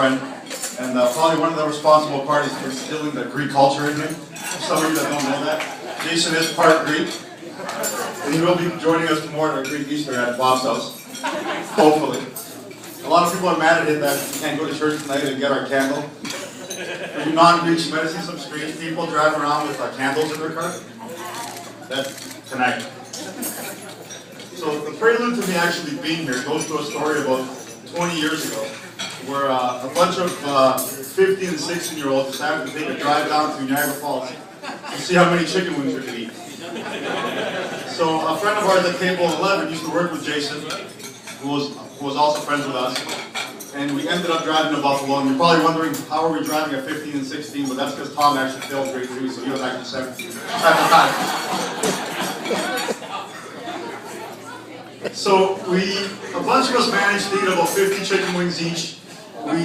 friend, and probably one of the responsible parties for instilling the Greek culture in him. For some of you that don't know that, Jason is part Greek, and he will be joining us tomorrow at our Greek Easter at Bob's house, hopefully. A lot of people are mad at him that we can't go to church tonight and get our candle. For you non-Greeks, you might have seen some strange people driving around with candles in their car. That's tonight. So the prelude to me actually being here goes to a story about 20 years ago, where a bunch of 15 and 16-year-olds decided to take a drive down to Niagara Falls to see how many chicken wings we could eat. So a friend of ours at table 11 used to work with Jason, who was also friends with us, and we ended up driving to Buffalo. And you're probably wondering, how are we driving at 15 and 16? But that's because Tom actually failed grade 3, so he was actually 17 at the time. So a bunch of us managed to eat about 50 chicken wings each. We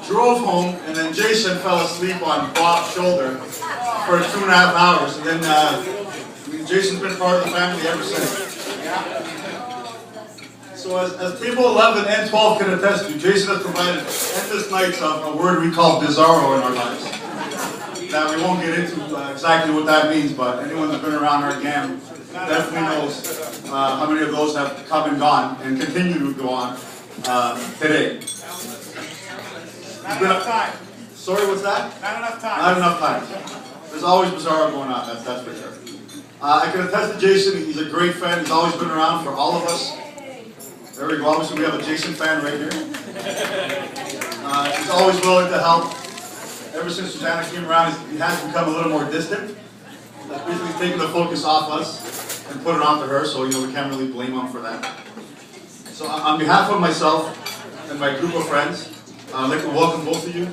drove home, and then Jason fell asleep on Bob's shoulder for 2.5 hours. And then Jason's been part of the family ever since. So as table 11 and 12 can attest to, Jason has provided endless nights of a word we call bizarro in our lives. That we won't get into exactly what that means, but anyone that's been around our gang definitely knows how many of those have come and gone and continue to go on today. Not enough time. Sorry, what's that? Not enough time. Not enough time. There's always bizarro going on, that's for sure. I can attest to Jason, he's a great friend, he's always been around for all of us. There we go, obviously we have a Jason fan right here. He's always willing to help. Ever since Susanna came around, he has become a little more distant. That's basically taking the focus off us and put it onto her, so we can't really blame him for that. So on behalf of myself and my group of friends, I'd like to welcome both of you,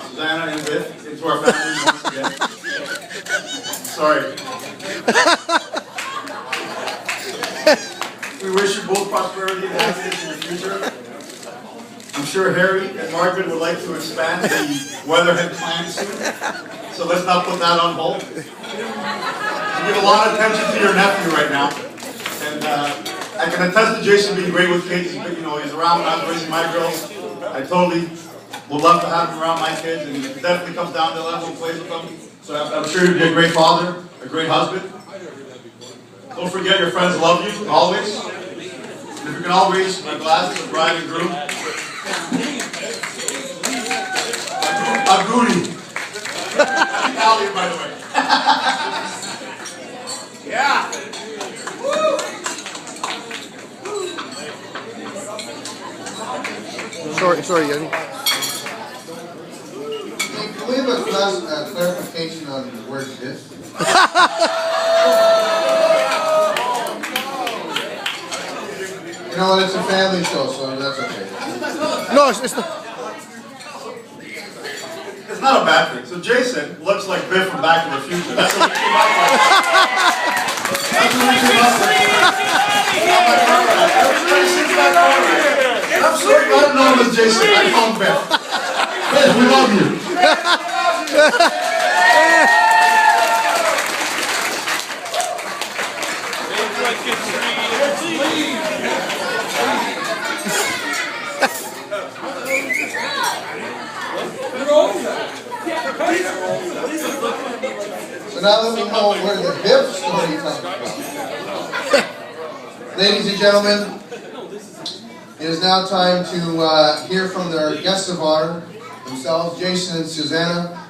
Susanna and Biff, into our family once again. Sorry. We wish you both prosperity and happiness in your future. I'm sure Harry and Margaret would like to expand the Weatherhead plan soon, so let's not put that on hold. You give a lot of attention to your nephew right now, and I can attest to Jason being great with kids. He's around when I was raising my girls. I totally would love to have him around my kids, and he definitely comes down to the level and plays with them. So I'm sure he'd be a great father, a great husband. Don't forget your friends love you, always. And if you can all raise my glasses of bride and groom. Aguri. Italian, by the way. Yeah. Sorry, Yanni. Can we have a clarification on the word Biff? You know what, it's a family show, so that's okay. No, it's not. It's not a bad thing. So Jason looks like Biff from Back to the Future. That's what we came up with. That's what we came up with. I'm sorry, I don't know him as Jason. I call him Biff. Biff, we love you. So now let me know where the Biff story comes from. Ladies and gentlemen, it is now time to hear from their guests of honor themselves, Jason and Susanna.